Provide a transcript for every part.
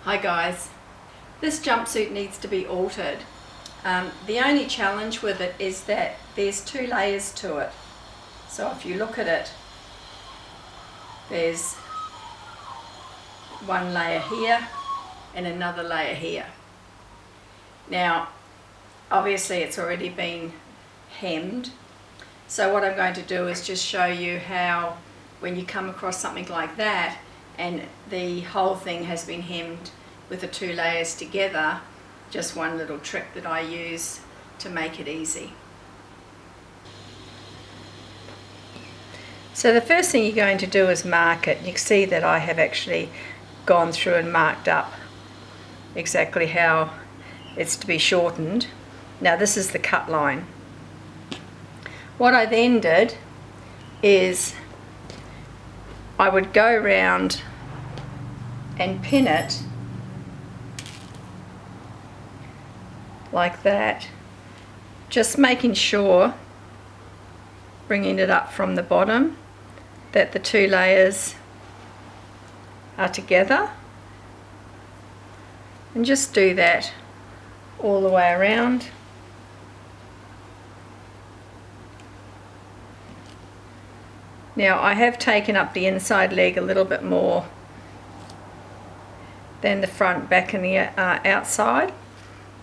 Hi guys, this jumpsuit needs to be altered. The only challenge with it is that there's two layers to it. So if you look at it, there's one layer here and another layer here. Now obviously it's already been hemmed, so what I'm going to do is just show you how, when you come across something like that and the whole thing has been hemmed with the two layers together, just one little trick that I use to make it easy. So the first thing you're going to do is mark it. You can see that I have actually gone through and marked up exactly how it's to be shortened. Now this is the cut line. What I then did is I would go around and pin it like that, just making sure, bringing it up from the bottom, that the two layers are together, and just do that all the way around. Now I have taken up the inside leg a little bit more than the front, back and the outside,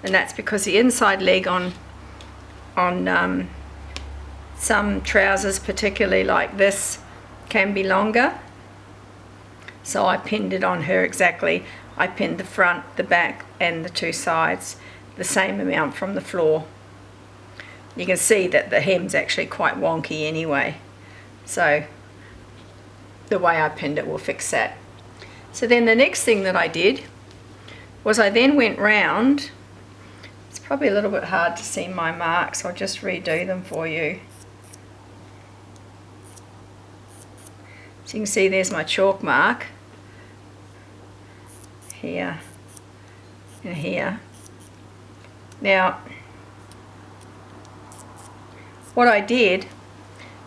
and that's because the inside leg on some trousers, particularly like this, can be longer. So I pinned it on her exactly. I pinned the front, the back and the two sides the same amount from the floor. You can see that the hem's actually quite wonky anyway, so the way I pinned it will fix that. So then the next thing that I did was I then went round. It's probably a little bit hard to see my marks, I'll just redo them for you. So you can see there's my chalk mark here and here. Now what I did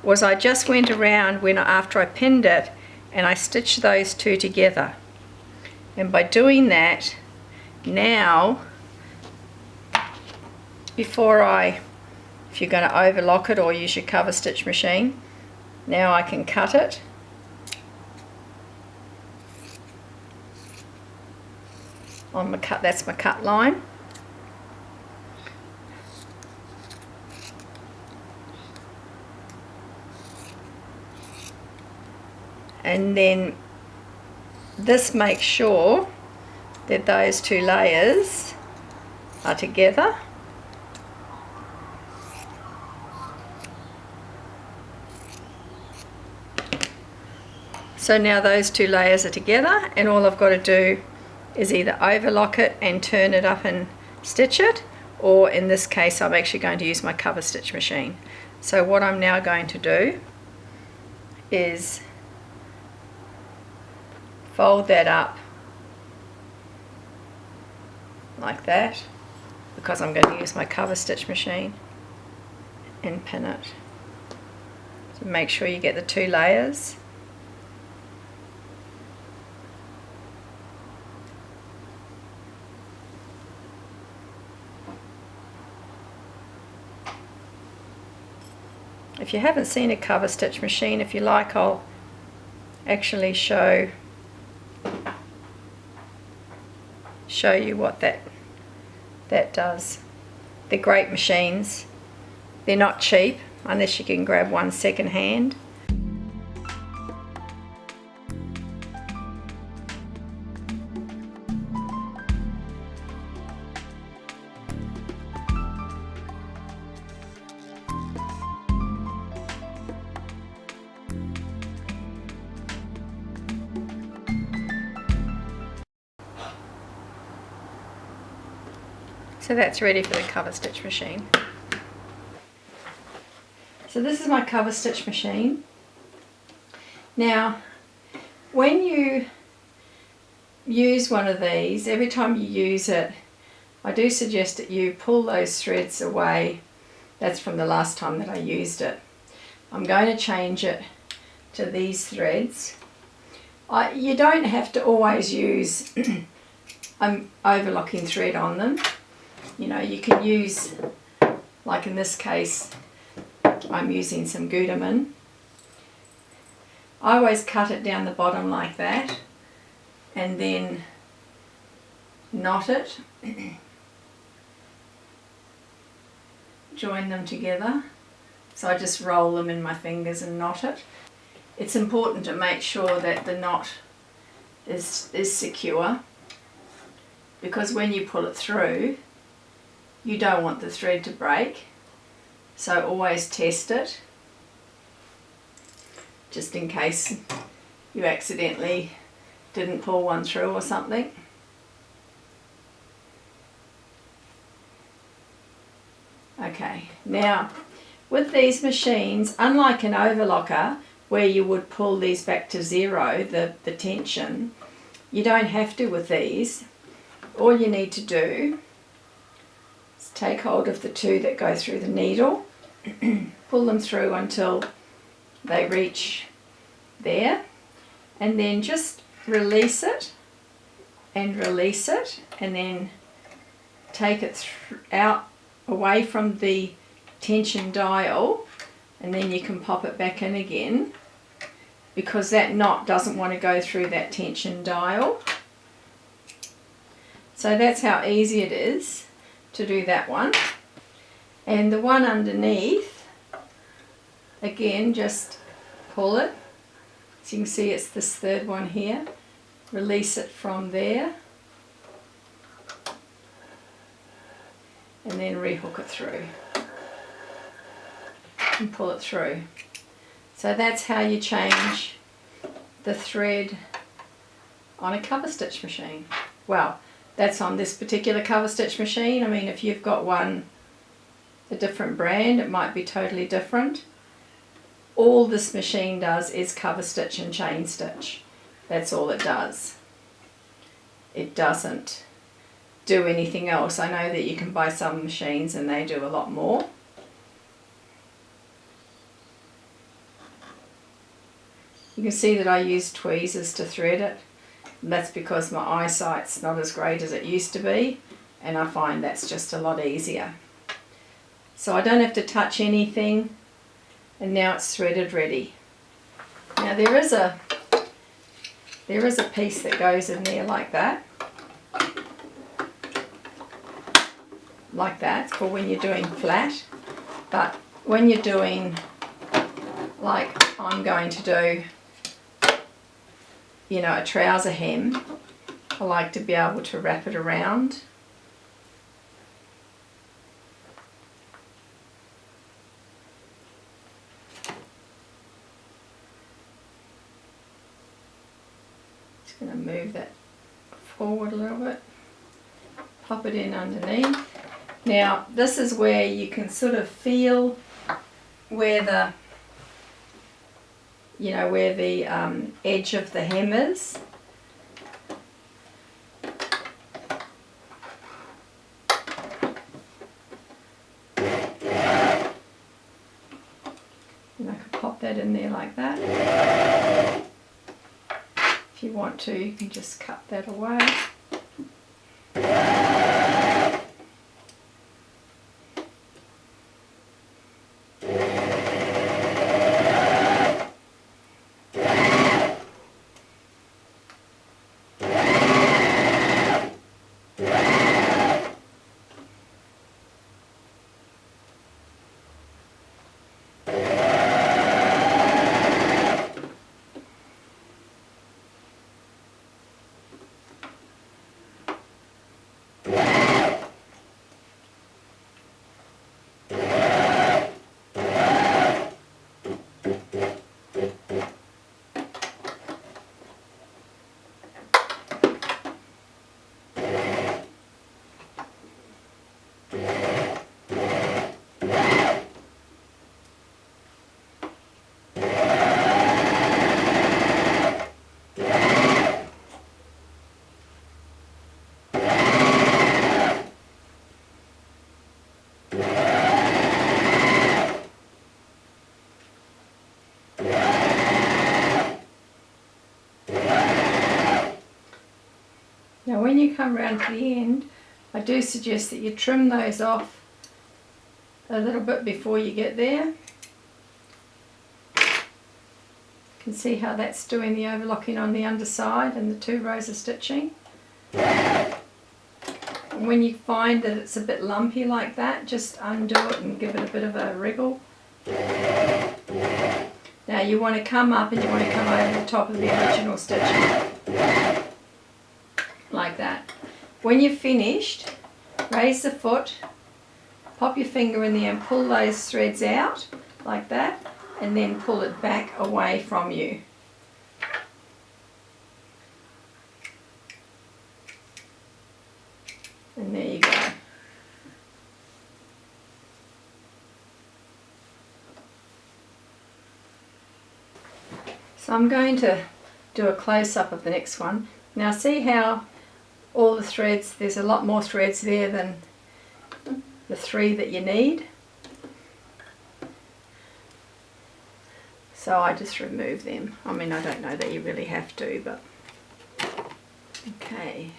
was I just went around after I pinned it and I stitched those two together, and by doing that, now if you're going to overlock it or use your cover stitch machine, now I can cut it. That's my cut line. And then this makes sure that those two layers are together. So now those two layers are together, and all I've got to do is either overlock it and turn it up and stitch it, or in this case I'm actually going to use my cover stitch machine. So what I'm now going to do is fold that up like that, because I'm going to use my cover stitch machine, and pin it. So make sure you get the two layers. If you haven't seen a cover stitch machine, if you like, I'll actually show you what that does. They're great machines. They're not cheap unless you can grab one second hand. So that's ready for the cover stitch machine. So this is my cover stitch machine. Now when you use one of these, every time you use it, I do suggest that you pull those threads away. That's from the last time that I used it. I'm going to change it to these threads. You don't have to always use I'm overlocking thread on them. You know, you can use, like in this case, I'm using some Gutermann. I always cut it down the bottom like that and then knot it, join them together. So I just roll them in my fingers and knot it. It's important to make sure that the knot is secure, because when you pull it through, you don't want the thread to break. So always test it, just in case you accidentally didn't pull one through or something. Okay, now with these machines, unlike an overlocker where you would pull these back to zero, the tension, you don't have to with these. All you need to do is take hold of the two that go through the needle, pull them through until they reach there, and then just release it, and then take it out away from the tension dial, and then you can pop it back in again, because that knot doesn't want to go through that tension dial. So that's how easy it is to do that one. And the one underneath, again, just pull it. So you can see it's this third one here. Release it from there, and then rehook it through and pull it through. So that's how you change the thread on a cover stitch machine. Well, that's on this particular cover stitch machine. I mean, if you've got one, a different brand, it might be totally different. All this machine does is cover stitch and chain stitch. That's all it does. It doesn't do anything else. I know that you can buy some machines and they do a lot more. You can see that I use tweezers to thread it. That's because my eyesight's not as great as it used to be, and I find that's just a lot easier. So I don't have to touch anything, and now it's threaded ready. Now there is a piece that goes in there like that. Like that, for when you're doing flat. But when you're doing, like I'm going to do, you know, a trouser hem, I like to be able to wrap it around. Just going to move that forward a little bit, pop it in underneath. Now this is where you can sort of feel where the, you know, where the edge of the hem is. And I could pop that in there like that. If you want to, you can just cut that away. Now when you come round to the end, I do suggest that you trim those off a little bit before you get there. You can see how that's doing the overlocking on the underside and the 2 rows of stitching. And when you find that it's a bit lumpy like that, just undo it and give it a bit of a wriggle. Now you want to come up and you want to come over the top of the original stitching. Like that. When you've finished, raise the foot, pop your finger in there and pull those threads out like that, and then pull it back away from you. And there you go. So I'm going to do a close-up of the next one. Now see how all the threads, there's a lot more threads there than the 3 that you need. So I just remove them. I mean, I don't know that you really have to, but okay.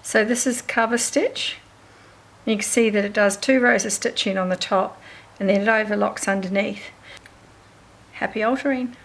So this is cover stitch. You can see that it does 2 rows of stitching on the top and then it overlocks underneath. Happy altering!